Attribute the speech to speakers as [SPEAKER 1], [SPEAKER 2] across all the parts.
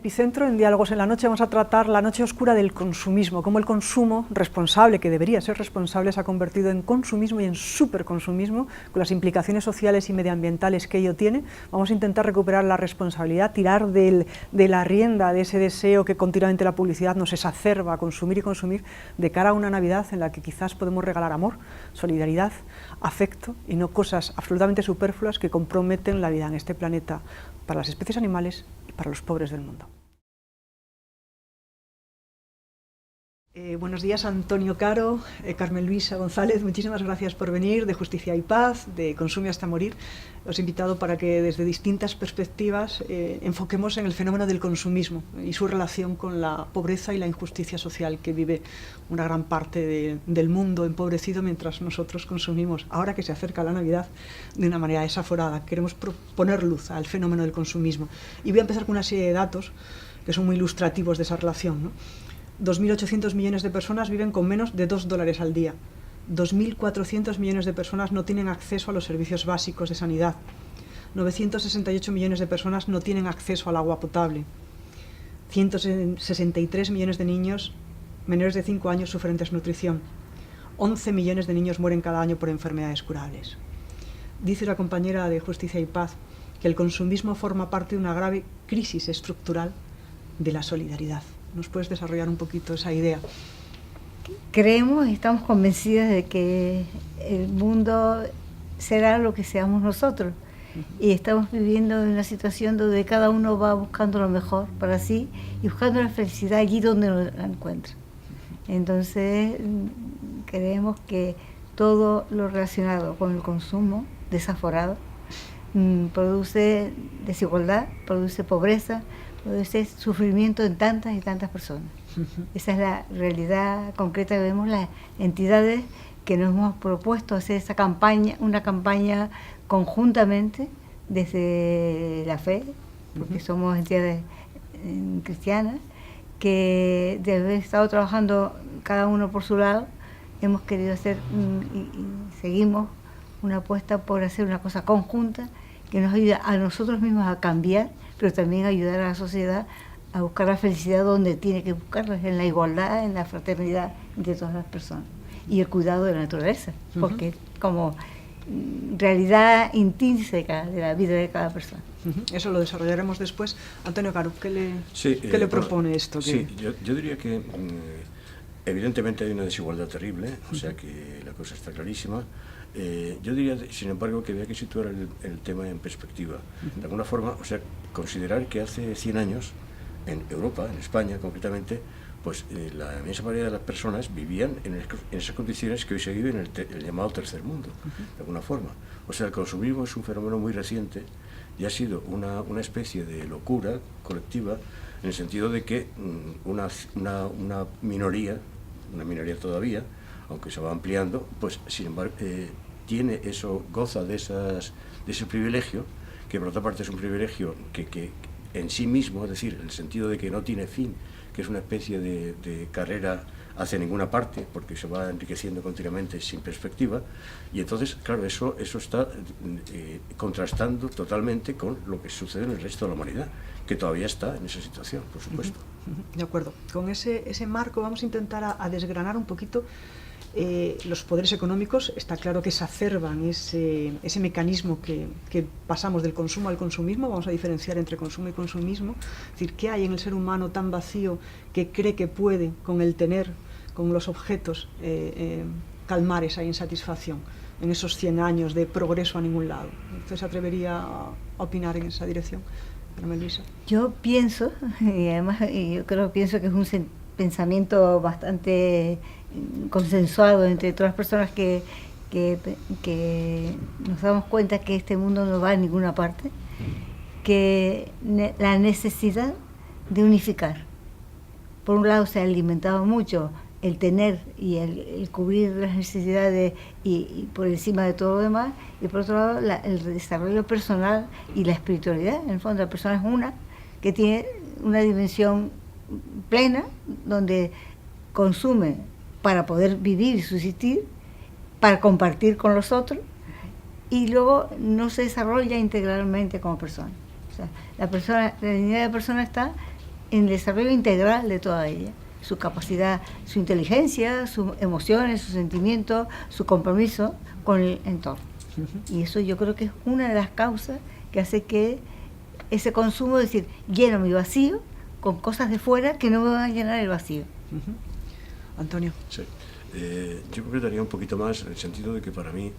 [SPEAKER 1] Epicentro, en Diálogos en la Noche, vamos a tratar la noche oscura del consumismo, cómo el consumo responsable, que debería ser responsable, se ha convertido en consumismo y en superconsumismo, con las implicaciones sociales y medioambientales que ello tiene. Vamos a intentar recuperar la responsabilidad, tirar de la rienda de ese deseo que continuamente la publicidad nos exacerba a consumir y consumir, de cara a una Navidad en la que quizás podemos regalar amor, solidaridad, afecto y no cosas absolutamente superfluas que comprometen la vida en este planeta para las especies animales y para los pobres del mundo. Buenos días, Antonio Caro, Carmen Luisa González, muchísimas gracias por venir, de Justicia y Paz, de Consume hasta morir. Os he invitado para que desde distintas perspectivas enfoquemos en el fenómeno del consumismo y su relación con la pobreza y la injusticia social que vive una gran parte del mundo empobrecido mientras nosotros consumimos. Ahora que se acerca la Navidad, de una manera desaforada, queremos poner luz al fenómeno del consumismo. Y voy a empezar con una serie de datos que son muy ilustrativos de esa relación, ¿no? 2.800 millones de personas viven con menos de $2 al día. 2.400 millones de personas no tienen acceso a los servicios básicos de sanidad. 968 millones de personas no tienen acceso al agua potable. 163 millones de niños menores de 5 años sufren desnutrición. 11 millones de niños mueren cada año por enfermedades curables. Dice la compañera de Justicia y Paz que el consumismo forma parte de una grave crisis estructural de la solidaridad. ¿Nos puedes desarrollar un poquito esa idea?
[SPEAKER 2] Creemos, estamos convencidas de que el mundo será lo que seamos nosotros. Y estamos viviendo en una situación donde cada uno va buscando lo mejor para sí y buscando la felicidad allí donde la encuentra. Entonces, creemos que todo lo relacionado con el consumo desaforado produce desigualdad, produce pobreza, produce sufrimiento en tantas y tantas personas. Esa es la realidad concreta que vemos las entidades que nos hemos propuesto hacer esa campaña, una campaña conjuntamente desde la fe, porque somos entidades cristianas, que de haber estado trabajando cada uno por su lado, hemos querido hacer y seguimos una apuesta por hacer una cosa conjunta que nos ayuda a nosotros mismos a cambiar, pero también ayudar a la sociedad a buscar la felicidad donde tiene que buscarla, en la igualdad, en la fraternidad entre todas las personas y el cuidado de la naturaleza, porque como realidad intrínseca de la vida de cada persona.
[SPEAKER 1] Eso lo desarrollaremos después. Antonio Caro, ¿qué le propone esto?
[SPEAKER 3] Sí, yo diría que evidentemente hay una desigualdad terrible, o sea que la cosa está clarísima. Yo diría, sin embargo, que había que situar el tema en perspectiva. De alguna forma, o sea, considerar que hace 100 años, en Europa, en España concretamente, pues la inmensa mayoría de las personas vivían en esas condiciones que hoy se vive en el llamado tercer mundo, de alguna forma. O sea, el consumismo es un fenómeno muy reciente y ha sido una especie de locura colectiva, en el sentido de que una minoría todavía, aunque se va ampliando, pues sin embargo tiene eso, goza de ese privilegio, que por otra parte es un privilegio que en sí mismo, es decir, en el sentido de que no tiene fin, que es una especie de carrera hacia ninguna parte, porque se va enriqueciendo continuamente sin perspectiva, y entonces, claro, eso está contrastando totalmente con lo que sucede en el resto de la humanidad, que todavía está en esa situación, por supuesto.
[SPEAKER 1] De acuerdo. Con ese marco vamos a intentar a desgranar un poquito los poderes económicos. Está claro que exacerban ese mecanismo que pasamos del consumo al consumismo. Vamos a diferenciar entre consumo y consumismo. Es decir, ¿qué hay en el ser humano tan vacío que cree que puede, con el tener, con los objetos, calmar esa insatisfacción en esos 100 años de progreso a ningún lado? ¿Usted se atrevería a opinar en esa dirección, Carmen Luisa?
[SPEAKER 2] Yo pienso, y además pienso que es un pensamiento bastante consensuado entre todas las personas que nos damos cuenta que este mundo no va a ninguna parte, que la necesidad de unificar. Por un lado se ha alimentado mucho el tener y el cubrir las necesidades y por encima de todo lo demás, y por otro lado el desarrollo personal y la espiritualidad. En el fondo la persona es una que tiene una dimensión plena, donde consume para poder vivir y subsistir, para compartir con los otros, y luego no se desarrolla integralmente como persona. O sea, la dignidad de la persona está en el desarrollo integral de toda ella, su capacidad, su inteligencia, sus emociones, sus sentimientos, su compromiso con el entorno. Y eso yo creo que es una de las causas que hace que ese consumo, es decir, lleno mi vacío con cosas de fuera que no me van a llenar el vacío.
[SPEAKER 1] Antonio.
[SPEAKER 3] Sí. Yo concretaría un poquito más en el sentido de que para mí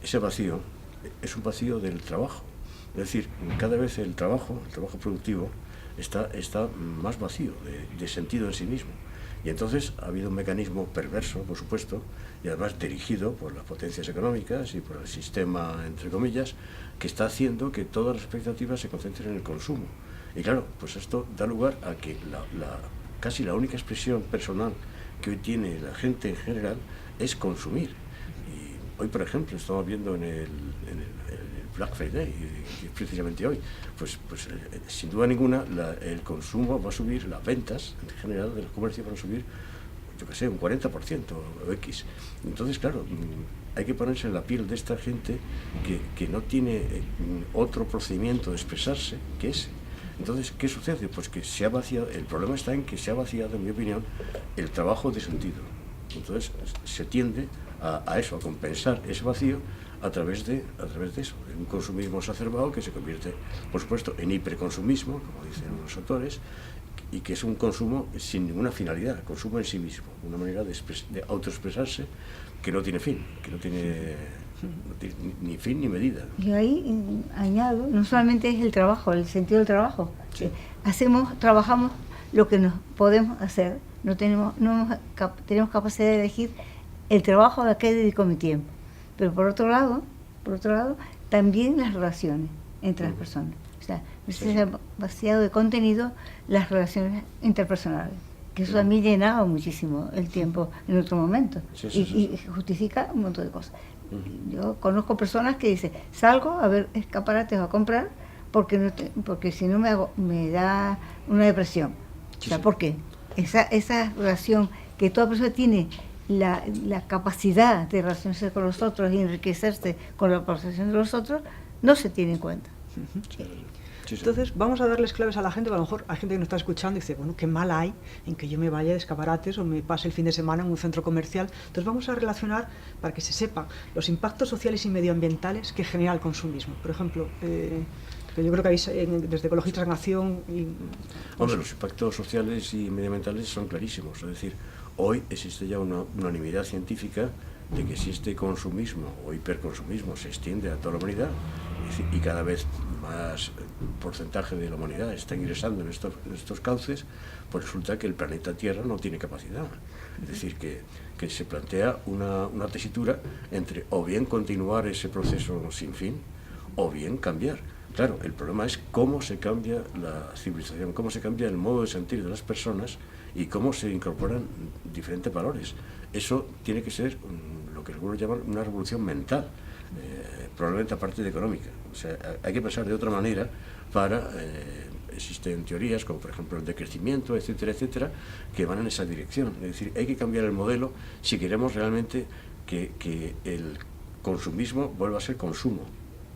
[SPEAKER 3] ese vacío es un vacío del trabajo. Es decir, cada vez el trabajo productivo, está más vacío de sentido en sí mismo. Y entonces ha habido un mecanismo perverso, por supuesto, y además dirigido por las potencias económicas y por el sistema, entre comillas, que está haciendo que todas las expectativas se concentren en el consumo. Y claro, pues esto da lugar a que casi la única expresión personal que hoy tiene la gente en general es consumir. Y hoy, por ejemplo, estamos viendo en el Black Friday, que es precisamente hoy, pues sin duda ninguna el consumo va a subir, las ventas en general de los comercios van a subir, yo qué sé, un 40% o X. Entonces, claro, hay que ponerse en la piel de esta gente que no tiene otro procedimiento de expresarse que ese. Entonces, ¿qué sucede? Pues que se ha vaciado, el problema está en que se ha vaciado, en mi opinión, el trabajo de sentido. Entonces, se tiende a eso, a compensar ese vacío a través de eso, de un consumismo exacerbado que se convierte, por supuesto, en hiperconsumismo, como dicen los autores, y que es un consumo sin ninguna finalidad, consumo en sí mismo, una manera de autoexpresarse que no tiene fin, que no tiene ni fin ni medida.
[SPEAKER 2] Yo ahí añado, no solamente es el trabajo, el sentido del trabajo.
[SPEAKER 3] Sí.
[SPEAKER 2] Trabajamos lo que nos podemos hacer, tenemos capacidad de elegir el trabajo a que dedico mi tiempo. Pero por otro lado, también las relaciones entre las personas. O sea, se ha vaciado de contenido las relaciones interpersonales, que eso también llenaba muchísimo el tiempo en otro momento. Y justifica un montón de cosas. Yo conozco personas que dicen, salgo a ver escaparates o a comprar porque si no me da una depresión. O sea, ¿por qué? Esa relación que toda persona tiene, la capacidad de relacionarse con los otros y enriquecerse con la conversación de los otros, no se tiene en cuenta.
[SPEAKER 1] Entonces vamos a darles claves a la gente, a lo mejor hay gente que nos está escuchando y dice, bueno, qué mal hay en que yo me vaya de escaparates o me pase el fin de semana en un centro comercial. Entonces vamos a relacionar, para que se sepa, los impactos sociales y medioambientales que genera el consumismo. Por ejemplo, que yo creo que desde Ecologistas en Acción...
[SPEAKER 3] Hombre, los impactos sociales y medioambientales son clarísimos, es decir, hoy existe ya una unanimidad científica de que si este consumismo o hiperconsumismo se extiende a toda la humanidad y cada vez más porcentaje de la humanidad está ingresando en estos cauces, pues resulta que el planeta Tierra no tiene capacidad. Es decir, que se plantea una tesitura entre o bien continuar ese proceso sin fin o bien cambiar. Claro, el problema es cómo se cambia la civilización, cómo se cambia el modo de sentir de las personas y cómo se incorporan diferentes valores. Eso tiene que ser lo que algunos llaman una revolución mental, probablemente aparte de económica. O sea, hay que pensar de otra manera para... existen teorías como por ejemplo el decrecimiento, etcétera, etcétera, que van en esa dirección. Es decir, hay que cambiar el modelo si queremos realmente que el consumismo vuelva a ser consumo.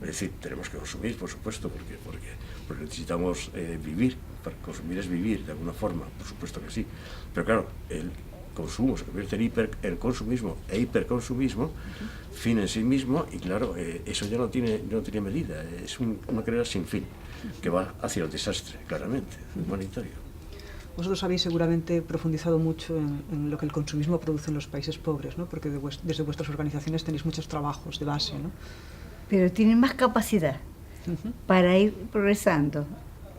[SPEAKER 3] Es decir, tenemos que consumir, por supuesto, porque necesitamos vivir. Para consumir es vivir, de alguna forma, por supuesto que sí. Pero claro, el consumo se convierte en consumismo e hiperconsumismo, fin en sí mismo, y claro, eso ya no tiene medida. Es una carrera sin fin, que va hacia el desastre, claramente, humanitario.
[SPEAKER 1] Vosotros habéis seguramente profundizado mucho en lo que el consumismo produce en los países pobres, ¿no? Porque desde vuestras organizaciones tenéis muchos trabajos de base, ¿no?
[SPEAKER 2] Pero tienen más capacidad para ir progresando.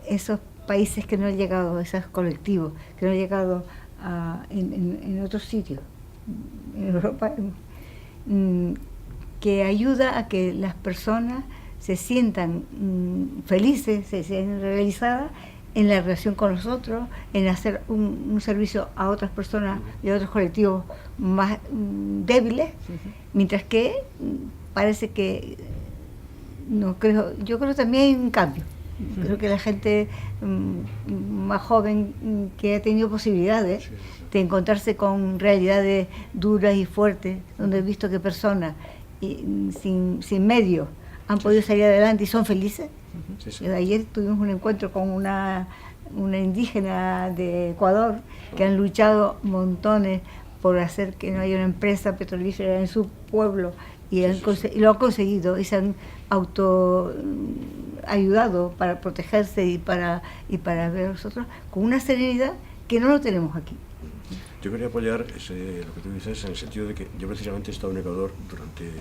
[SPEAKER 2] Esos países que no han llegado, esos colectivos que no han llegado en otros sitios, en Europa, que ayuda a que las personas se sientan felices, se sientan realizadas en la relación con los otros, en hacer un servicio a otras personas y a otros colectivos más débiles, mientras que parece que yo creo que también hay un cambio. Creo que la gente más joven que ha tenido posibilidades de encontrarse con realidades duras y fuertes, donde he visto que personas sin medios han podido salir adelante y son felices. Ayer tuvimos un encuentro con una una indígena de Ecuador que han luchado montones por hacer que no haya una empresa petrolífera en su pueblo y lo han conseguido y se han ayudado para protegerse y para ver a nosotros con una serenidad que no lo tenemos aquí.
[SPEAKER 3] Yo quería apoyar lo que tú dices en el sentido de que yo precisamente he estado en Ecuador durante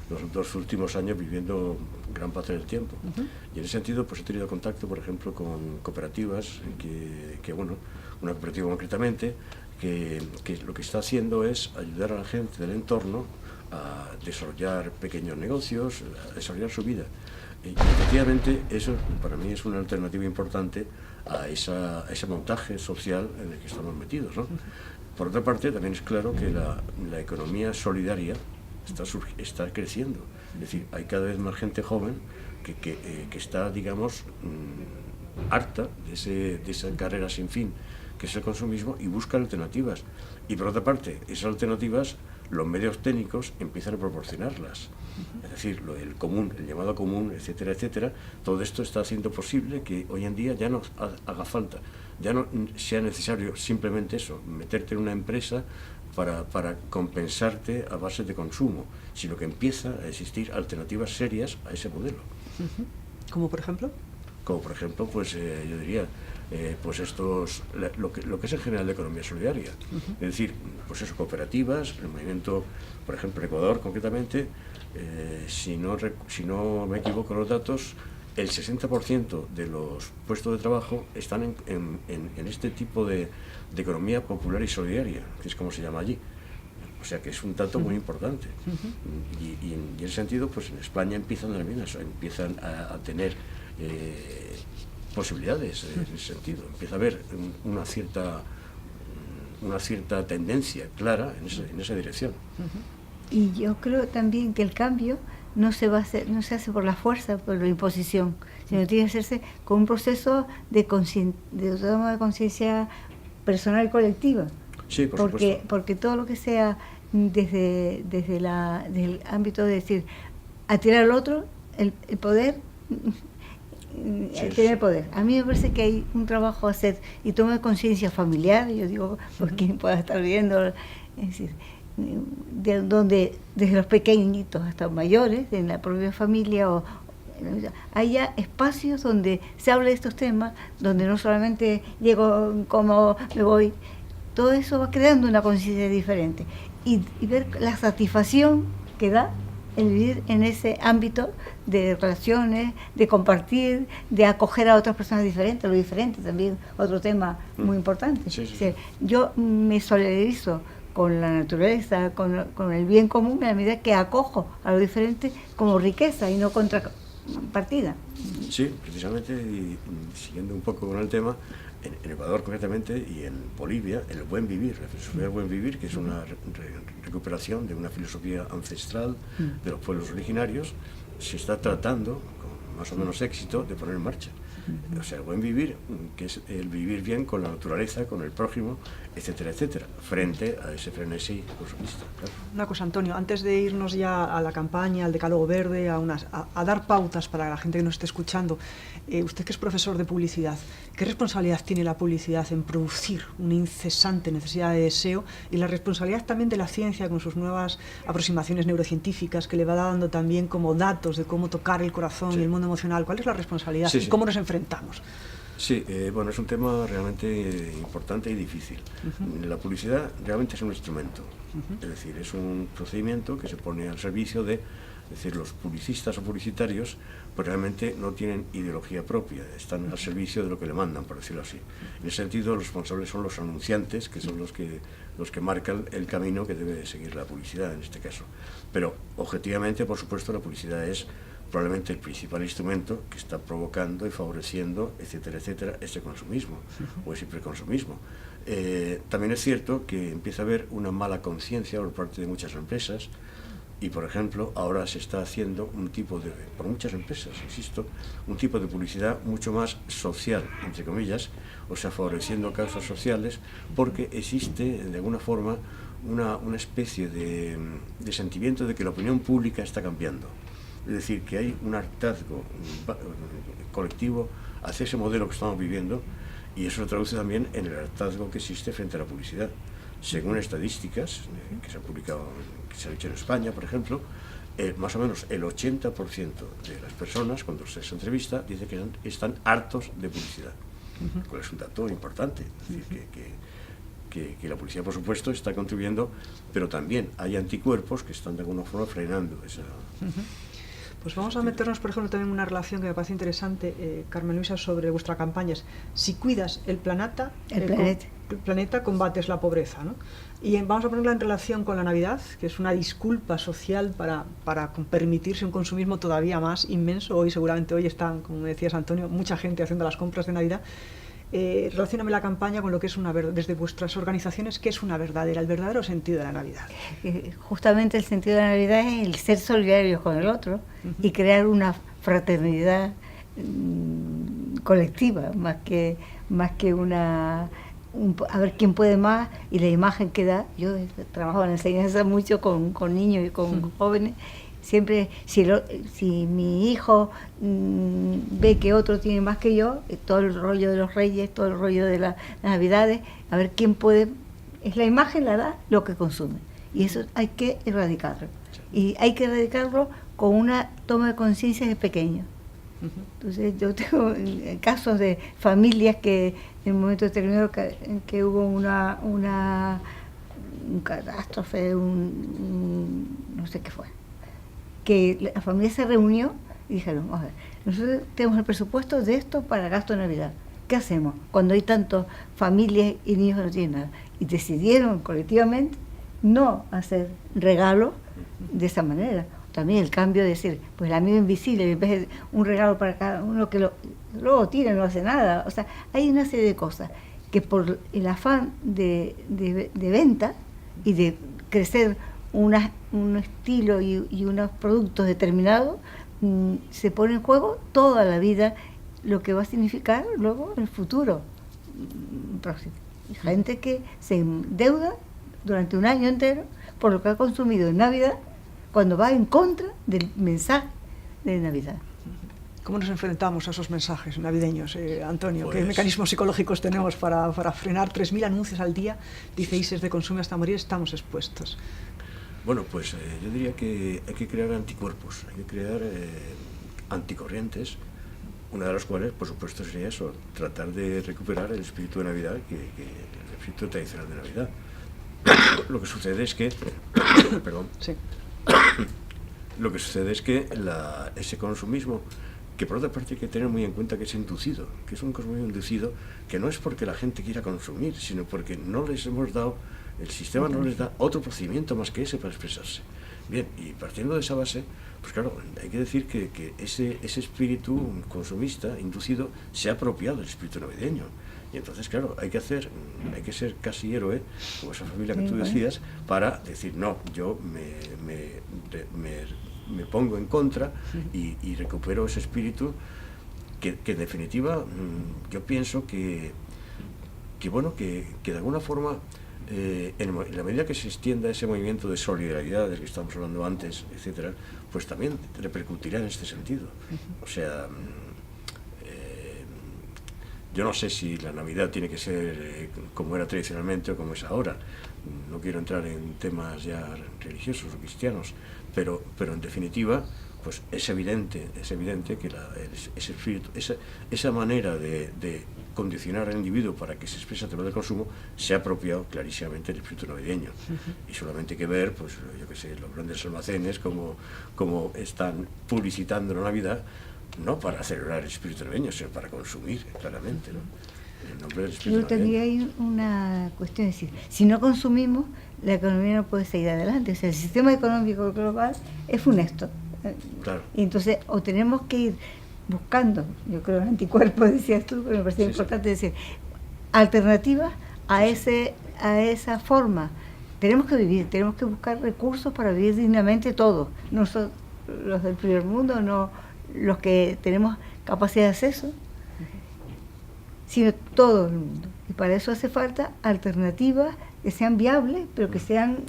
[SPEAKER 3] los 2 últimos años viviendo gran parte del tiempo. Y en ese sentido pues he tenido contacto, por ejemplo, con cooperativas que bueno, una cooperativa concretamente que lo que está haciendo es ayudar a la gente del entorno a desarrollar pequeños negocios, a desarrollar su vida. Y efectivamente eso para mí es una alternativa importante a ese montaje social en el que estamos metidos, ¿no? Por otra parte, también es claro que la economía solidaria está creciendo. Es decir, hay cada vez más gente joven que está, digamos, harta de esa carrera sin fin, que es el consumismo, y busca alternativas. Y por otra parte, esas alternativas, los medios técnicos empiezan a proporcionarlas. Es decir, el común, el llamado común, etcétera, etcétera, todo esto está haciendo posible que hoy en día ya no haga falta, ya no sea necesario simplemente eso, meterte en una empresa para compensarte a base de consumo, sino que empieza a existir alternativas serias a ese modelo.
[SPEAKER 1] ¿Como por ejemplo?
[SPEAKER 3] Como por ejemplo, pues yo diría, pues lo que es en general la economía solidaria. Es decir, pues eso, cooperativas, el movimiento, por ejemplo, en Ecuador concretamente, si no me equivoco los datos, el 60% de los puestos de trabajo están en este tipo de economía popular y solidaria, que es como se llama allí. O sea que es un dato muy importante. Y en ese sentido, pues en España empiezan a tener posibilidades en ese sentido. Empieza a haber una cierta tendencia clara en esa dirección.
[SPEAKER 2] Y yo creo también que el cambio no se hace por la fuerza, por la imposición, sino tiene que hacerse con un proceso de toma de conciencia personal y colectiva.
[SPEAKER 3] Sí, por supuesto.
[SPEAKER 2] Porque todo lo que sea desde el ámbito de decir, a tirar al otro, el poder, tener poder. A mí me parece que hay un trabajo a hacer y toma de conciencia familiar, yo digo, por quien pueda estar viendo, es decir, donde desde los pequeñitos hasta mayores, en la propia familia, haya espacios donde se hable de estos temas, donde no solamente llego, como me voy, todo eso va creando una conciencia diferente y ver la satisfacción que da el vivir en ese ámbito de relaciones, de compartir, de acoger a otras personas diferentes, lo diferente también, otro tema muy importante.
[SPEAKER 3] Sí.
[SPEAKER 2] O sea, yo me solidarizo con la naturaleza, con el bien común, a la medida que acojo a lo diferente como riqueza y no contrapartida.
[SPEAKER 3] Sí, precisamente, y siguiendo un poco con el tema, en Ecuador concretamente y en Bolivia, el buen vivir, la filosofía del buen vivir, que es una recuperación de una filosofía ancestral de los pueblos originarios, se está tratando, con más o menos éxito, de poner en marcha. O sea, el buen vivir, que es el vivir bien con la naturaleza, con el prójimo, etcétera, etcétera, frente a ese frenesí consumista. Claro.
[SPEAKER 1] Una cosa, Antonio, antes de irnos ya a la campaña, al decálogo verde, a dar pautas para la gente que nos esté escuchando, usted que es profesor de publicidad, ¿qué responsabilidad tiene la publicidad en producir una incesante necesidad de deseo y la responsabilidad también de la ciencia con sus nuevas aproximaciones neurocientíficas que le va dando también como datos de cómo tocar el corazón y el mundo emocional? ¿Cuál es la responsabilidad?
[SPEAKER 3] Sí.
[SPEAKER 1] ¿Cómo nos enfrentamos?
[SPEAKER 3] Sí, bueno, es un tema realmente importante y difícil. La publicidad realmente es un instrumento, es decir, es un procedimiento que se pone al servicio de, es decir, los publicistas o publicitarios pues realmente no tienen ideología propia, están al servicio de lo que le mandan, por decirlo así. En ese sentido, los responsables son los anunciantes, que son los que marcan el camino que debe seguir la publicidad en este caso. Pero, objetivamente, por supuesto, la publicidad es probablemente el principal instrumento que está provocando y favoreciendo, etcétera, etcétera, ese consumismo o ese hiperconsumismo. También es cierto que empieza a haber una mala conciencia por parte de muchas empresas y, por ejemplo, ahora se está haciendo por muchas empresas, insisto, un tipo de publicidad mucho más social, entre comillas, o sea, favoreciendo causas sociales, porque existe, de alguna forma, una especie de sentimiento de que la opinión pública está cambiando. Es decir, que hay un hartazgo colectivo hacia ese modelo que estamos viviendo Y eso lo traduce también en el hartazgo que existe frente a la publicidad. Según estadísticas que se han publicado, que se han hecho en España, por ejemplo, más o menos el 80% de las personas, cuando se les entrevista, dice que están hartos de publicidad. Cual es un dato importante. Es decir, que la publicidad, por supuesto, está contribuyendo, pero también hay anticuerpos que están de alguna forma frenando esa...
[SPEAKER 1] Pues vamos a meternos, por ejemplo, también en una relación que me parece interesante, Carmen Luisa, sobre vuestra campaña. Si cuidas el planeta, combates la pobreza, ¿no? Y vamos a ponerla en relación con la Navidad, que es una disculpa social para permitirse un consumismo todavía más inmenso. Hoy están, como decías, Antonio, mucha gente haciendo las compras de Navidad. Relacióname la campaña con lo que es desde vuestras organizaciones, ¿qué es el verdadero sentido de la Navidad?
[SPEAKER 2] Justamente el sentido de la Navidad es el ser solidarios con el otro y crear una fraternidad colectiva, más que a ver quién puede más, y la imagen que da. Yo trabajo en la enseñanza mucho con niños y con jóvenes. Siempre, si mi hijo ve que otro tiene más que yo, todo el rollo de los reyes, todo el rollo de las navidades, a ver quién puede, es la imagen, la da, lo que consume. Y eso hay que erradicarlo. Y hay que erradicarlo con una toma de conciencia de pequeño. Entonces yo tengo casos de familias que en un momento determinado que hubo un catástrofe, no sé qué fue, que la familia se reunió y dijeron, a ver, nosotros tenemos el presupuesto de esto para gasto de Navidad. ¿Qué hacemos cuando hay tantas familias y niños que no tienen nada? Y decidieron colectivamente no hacer regalos de esa manera. También el cambio de decir, pues el amigo invisible, en vez de un regalo para cada uno que luego tira, no hace nada. O sea, hay una serie de cosas que por el afán de venta y de crecer un estilo y unos productos determinados, se pone en juego toda la vida, lo que va a significar luego el futuro próximo. Gente que se endeuda durante un año entero por lo que ha consumido en Navidad, cuando va en contra del mensaje de Navidad.
[SPEAKER 1] ¿Cómo nos enfrentamos a esos mensajes navideños, Antonio?
[SPEAKER 3] Pues,
[SPEAKER 1] ¿qué mecanismos psicológicos tenemos para frenar 3.000 anuncios al día? Dice de consumo hasta morir, estamos expuestos.
[SPEAKER 3] Bueno, pues yo diría que hay que crear anticuerpos, hay que crear anticorrientes, una de las cuales, por supuesto, sería eso, tratar de recuperar el espíritu de Navidad, el espíritu tradicional de Navidad. Lo que sucede es que... perdón.
[SPEAKER 1] Sí.
[SPEAKER 3] Lo que sucede es que ese consumismo, que por otra parte hay que tener muy en cuenta que es inducido, que es un consumismo inducido, que no es porque la gente quiera consumir, sino porque no les hemos dado, el sistema no les da otro procedimiento más que ese para expresarse. Bien, y partiendo de esa base, pues claro, hay que decir que ese espíritu consumista, inducido, se ha apropiado del espíritu navideño. Y entonces, claro, hay que ser casi héroe, como esa familia que tú decías, para decir, no, yo me pongo en contra y recupero ese espíritu que en definitiva yo pienso que de alguna forma, en la medida que se extienda ese movimiento de solidaridad del que estamos hablando antes, etcétera, pues también repercutirá en este sentido. O sea, yo no sé si la Navidad tiene que ser como era tradicionalmente o como es ahora. No quiero entrar en temas ya religiosos o cristianos, pero en definitiva, pues es evidente que ese espíritu, esa manera de condicionar al individuo para que se exprese a través del consumo, se ha apropiado clarísimamente del espíritu navideño. Y solamente hay que ver, pues yo qué sé, los grandes almacenes como están publicitando la Navidad, no para celebrar el espíritu navideño, sino para consumir, claramente, ¿no? En nombre del espíritu
[SPEAKER 2] Yo tendría ahí una cuestión, es decir, si no consumimos, la economía no puede seguir adelante. O sea, el sistema económico global es funesto.
[SPEAKER 3] Claro.
[SPEAKER 2] Y entonces, o tenemos que ir buscando, yo creo, anticuerpos, decías tú, pero me parecía importante decir, alternativas a esa forma. Tenemos que buscar recursos para vivir dignamente todos, no solo los del primer mundo, no los que tenemos capacidad de acceso, sino todo el mundo. Y para eso hace falta alternativas que sean viables, pero que sean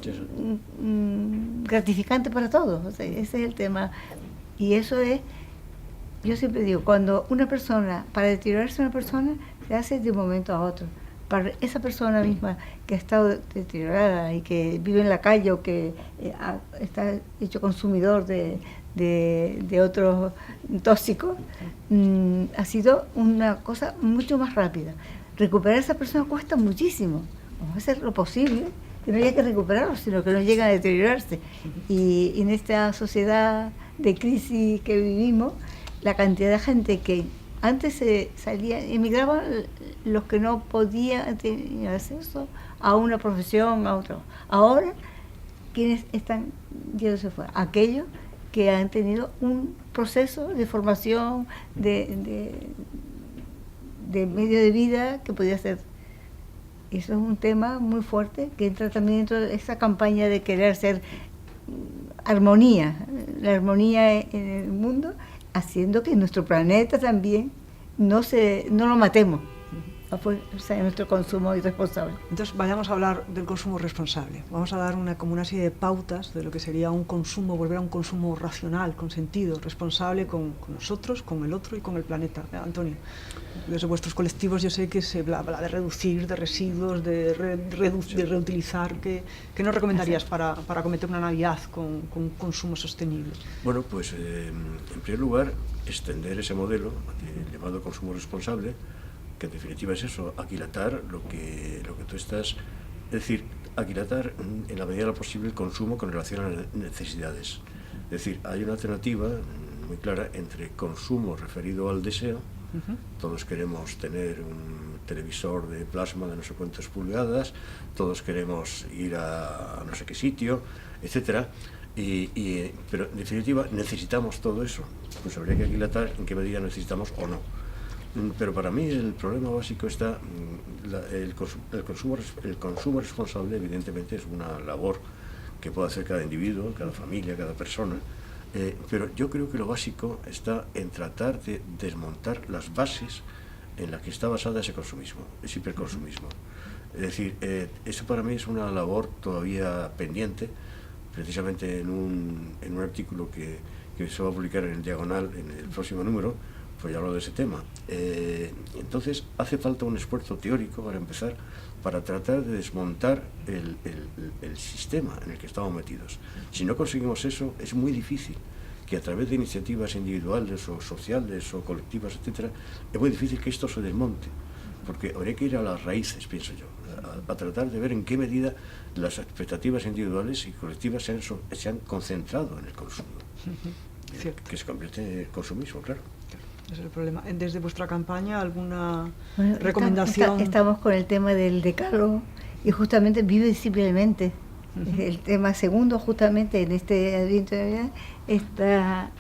[SPEAKER 2] gratificantes para todos. O sea, ese es el tema. Y eso es, yo siempre digo, cuando una persona, para deteriorarse una persona, se hace de un momento a otro. Para esa persona misma que ha estado deteriorada y que vive en la calle o que está hecho consumidor de otros tóxicos, ha sido una cosa mucho más rápida. Recuperar a esa persona cuesta muchísimo. Vamos a hacer lo posible, que no haya que recuperarlo, sino que no lleguen a deteriorarse. Y en esta sociedad de crisis que vivimos, la cantidad de gente que antes emigraban los que no podían tener acceso a una profesión, a otro. Ahora, ¿quiénes están yéndose fuera? Aquellos que han tenido un proceso de formación, de medio de vida que podía ser. Eso es un tema muy fuerte que entra también dentro de esa campaña de querer ser armonía, la armonía en el mundo, haciendo que nuestro planeta también no lo matemos, o sea, nuestro consumo irresponsable.
[SPEAKER 1] Entonces vayamos a hablar del consumo responsable. Vamos a dar como una serie de pautas de lo que sería un consumo, volver a un consumo racional, con sentido, responsable con nosotros, con el otro y con el planeta. Antonio, desde vuestros colectivos yo sé que se habla de reducir, de residuos, de reutilizar. ¿Qué nos recomendarías para cometer una Navidad con un consumo sostenible?
[SPEAKER 3] Bueno, pues en primer lugar, extender ese modelo llamado consumo responsable, que en definitiva es eso, aquilatar lo que tú estás, es decir, aquilatar en la medida de lo posible el consumo con relación a las necesidades. Es decir, hay una alternativa muy clara entre consumo referido al deseo. Todos queremos tener un televisor de plasma de no sé cuántas pulgadas, todos queremos ir a no sé qué sitio, etcétera. Pero en definitiva necesitamos todo eso. Pues habría que aquilatar en qué medida necesitamos o no. Pero para mí el problema básico está, el consumo responsable evidentemente es una labor que puede hacer cada individuo, cada familia, cada persona, pero yo creo que lo básico está en tratar de desmontar las bases en las que está basada ese consumismo, ese hiperconsumismo. Es decir, eso para mí es una labor todavía pendiente, precisamente en un artículo que se va a publicar en el Diagonal en el próximo número, pues ya hablo de ese tema. Entonces hace falta un esfuerzo teórico para empezar, para tratar de desmontar el sistema en el que estamos metidos. Si no conseguimos eso, es muy difícil que a través de iniciativas individuales o sociales o colectivas, etcétera, es muy difícil que esto se desmonte, porque habría que ir a las raíces, pienso yo, a tratar de ver en qué medida las expectativas individuales y colectivas se han concentrado en el consumo, que se convierte en consumismo, claro.
[SPEAKER 1] Ese es el problema. Desde vuestra campaña, ¿alguna recomendación?
[SPEAKER 2] Estamos con el tema del decálogo y justamente vive simplemente. El tema segundo, justamente en este Adviento de Navidad, está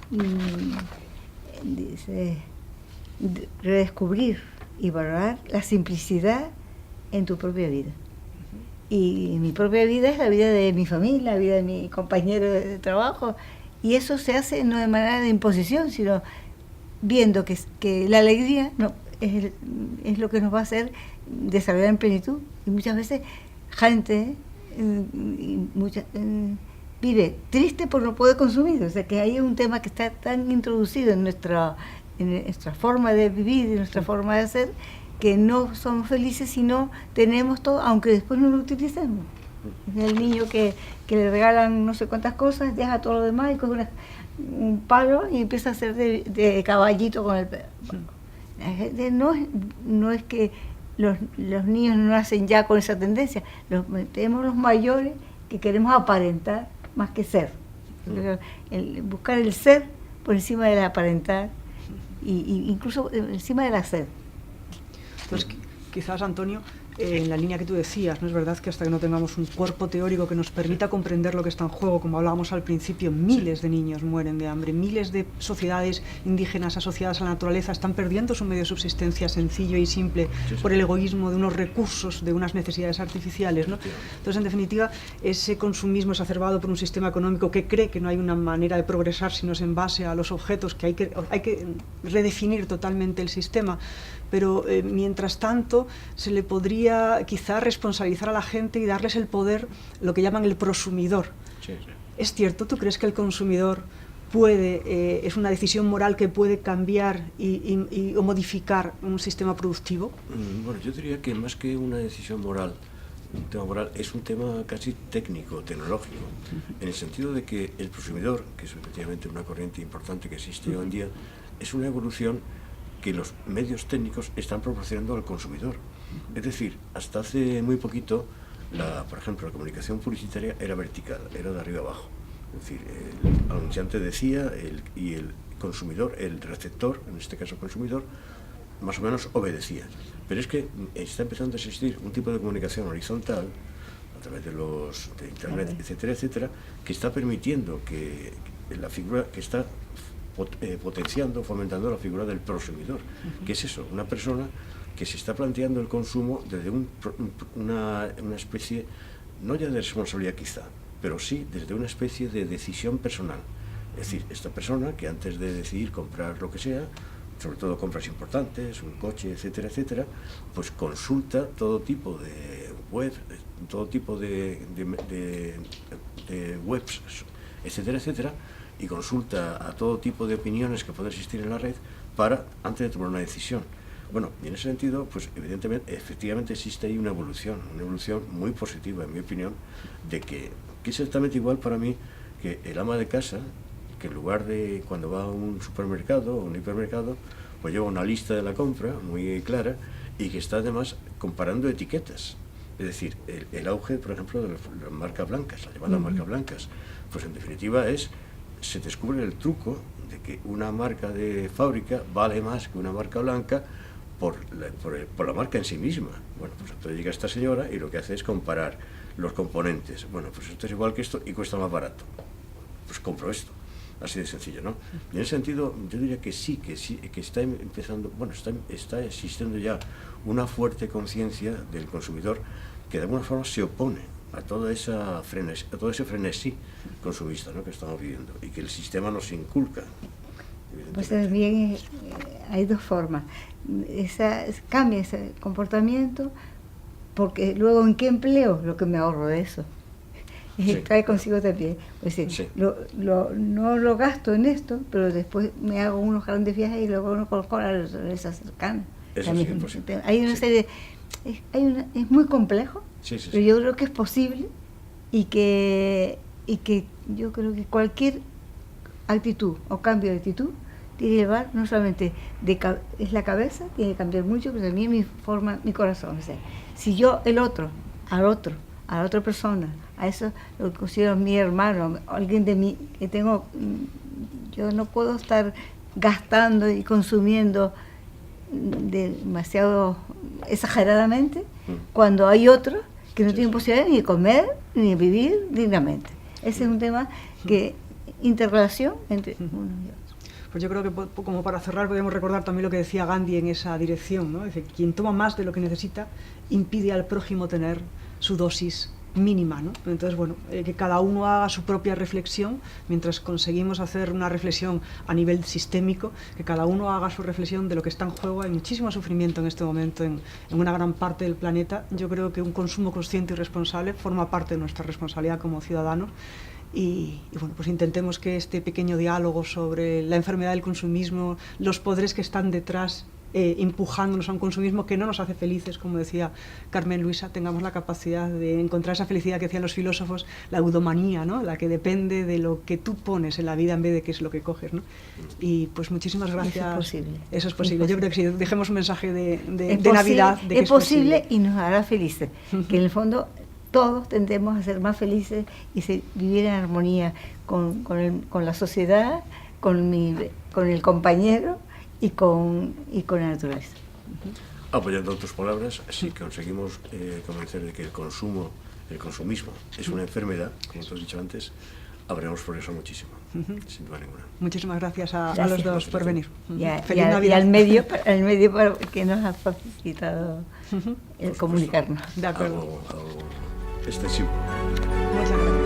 [SPEAKER 2] dice, redescubrir y valorar la simplicidad en tu propia vida. Y mi propia vida es la vida de mi familia, la vida de mi compañero de trabajo, y eso se hace no de manera de imposición, sino viendo que la alegría es lo que nos va a hacer desarrollar en plenitud. Y muchas veces gente vive triste por no poder consumir. O sea que hay un tema que está tan introducido en nuestra forma de vivir, en nuestra forma de ser, que no somos felices si no tenemos todo, aunque después no lo utilicemos. El niño que le regalan no sé cuántas cosas, deja todo lo demás y coge un palo y empieza a hacer de caballito con el perro. No es que los niños no nacen ya con esa tendencia, tenemos los mayores que queremos aparentar más que ser. Buscar el ser por encima del aparentar y incluso encima del hacer.
[SPEAKER 1] Entonces, quizás, Antonio, en la línea que tú decías, ¿no es verdad que hasta que no tengamos un cuerpo teórico que nos permita comprender lo que está en juego, como hablábamos al principio, miles de niños mueren de hambre, miles de sociedades indígenas asociadas a la naturaleza están perdiendo su medio de subsistencia sencillo y simple por el egoísmo de unos recursos, de unas necesidades artificiales, ¿no? Entonces, en definitiva, ese consumismo exacerbado por un sistema económico que cree que no hay una manera de progresar si no es en base a los objetos, que hay que redefinir totalmente el sistema, pero mientras tanto se le podría quizá responsabilizar a la gente y darles el poder, lo que llaman el prosumidor. Sí. ¿Es cierto? ¿Tú crees que el consumidor es una decisión moral que puede cambiar o modificar un sistema productivo?
[SPEAKER 3] Bueno, yo diría que más que una decisión moral, un tema moral, es un tema casi técnico, tecnológico, en el sentido de que el prosumidor, que es efectivamente una corriente importante que existe hoy en día, es una evolución que los medios técnicos están proporcionando al consumidor. Es decir, hasta hace muy poquito, por ejemplo, la comunicación publicitaria era vertical, era de arriba abajo. Es decir, el anunciante decía y el consumidor, el receptor, en este caso consumidor, más o menos obedecía. Pero es que está empezando a existir un tipo de comunicación horizontal, a través de Internet, etcétera, etcétera, que está permitiendo que la figura, que está potenciando, fomentando la figura del prosumidor. ¿Qué es eso? Una persona que se está planteando el consumo desde una especie, no ya de responsabilidad quizá, pero sí desde una especie de decisión personal. Es decir, esta persona que antes de decidir comprar lo que sea, sobre todo compras importantes, un coche, etcétera, etcétera, pues consulta todo tipo de webs, todo tipo de webs, etcétera, etcétera, y consulta a todo tipo de opiniones que pueden existir en la red antes de tomar una decisión. Bueno, y en ese sentido, pues evidentemente, efectivamente existe ahí una evolución muy positiva, en mi opinión, de que es exactamente igual para mí que el ama de casa, que en lugar de cuando va a un supermercado o un hipermercado, pues lleva una lista de la compra muy clara y que está además comparando etiquetas. Es decir, el auge, por ejemplo, de las marcas blancas, las llamadas marcas blancas, pues en definitiva se descubre el truco de que una marca de fábrica vale más que una marca blanca por la marca en sí misma. Bueno, pues entonces llega esta señora y lo que hace es comparar los componentes. Bueno, pues esto es igual que esto y cuesta más barato. Pues compro esto. Así de sencillo, ¿no? Y en ese sentido, yo diría que sí, que está empezando, bueno, está existiendo ya una fuerte conciencia del consumidor que de alguna forma se opone a todo ese frenesí consumista, ¿no?, que estamos viviendo y que el sistema nos inculca.
[SPEAKER 2] Pues también hay dos formas. Cambia ese comportamiento, porque luego ¿en qué empleo lo que me ahorro de eso? Sí, trae consigo también. Pues sí, sí. No lo gasto en esto, pero después me hago unos grandes viajes y luego uno con la naturaleza cercana.
[SPEAKER 3] Eso también, sí es posible.
[SPEAKER 2] Hay una serie, es muy complejo, pero yo creo que es posible y que yo creo que cualquier actitud o cambio de actitud tiene que llevar no solamente es la cabeza, tiene que cambiar mucho, pero también mi corazón. O sea, si yo a la otra persona, a eso lo considero mi hermano, alguien de mí que tengo, yo no puedo estar gastando y consumiendo demasiado exageradamente cuando hay otros que no tienen posibilidad ni de comer ni de vivir dignamente. Ese es un tema que interrelación entre uno y otro.
[SPEAKER 1] Pues yo creo que como para cerrar podemos recordar también lo que decía Gandhi en esa dirección, ¿no? Es decir, quien toma más de lo que necesita impide al prójimo tener su dosis mínima, ¿no? Entonces, bueno, que cada uno haga su propia reflexión, mientras conseguimos hacer una reflexión a nivel sistémico, que cada uno haga su reflexión de lo que está en juego. Hay muchísimo sufrimiento en este momento en una gran parte del planeta. Yo creo que un consumo consciente y responsable forma parte de nuestra responsabilidad como ciudadanos. Y bueno, pues intentemos que este pequeño diálogo sobre la enfermedad del consumismo, los poderes que están detrás, empujándonos a un consumismo que no nos hace felices, como decía Carmen Luisa, tengamos la capacidad de encontrar esa felicidad que decían los filósofos, la eudomanía, ¿no?, la que depende de lo que tú pones en la vida en vez de qué es lo que coges, ¿no? Y pues muchísimas gracias.
[SPEAKER 2] Eso es posible.
[SPEAKER 1] Eso es posible. Yo creo que sí, dejemos un mensaje de Navidad. De que
[SPEAKER 2] es posible y nos hará felices, que en el fondo todos tendemos a ser más felices y vivir en armonía con la sociedad, con el compañero y con la naturaleza.
[SPEAKER 3] Apoyando tus palabras, si conseguimos convencer de que el consumismo es una enfermedad, como tú has dicho antes, habremos progresado muchísimo, sin duda ninguna.
[SPEAKER 1] Muchísimas gracias a los dos por venir.
[SPEAKER 2] Feliz Navidad. Y al medio que nos ha facilitado el comunicarnos.
[SPEAKER 1] De acuerdo.
[SPEAKER 3] Algo extensivo.
[SPEAKER 1] Muchas gracias.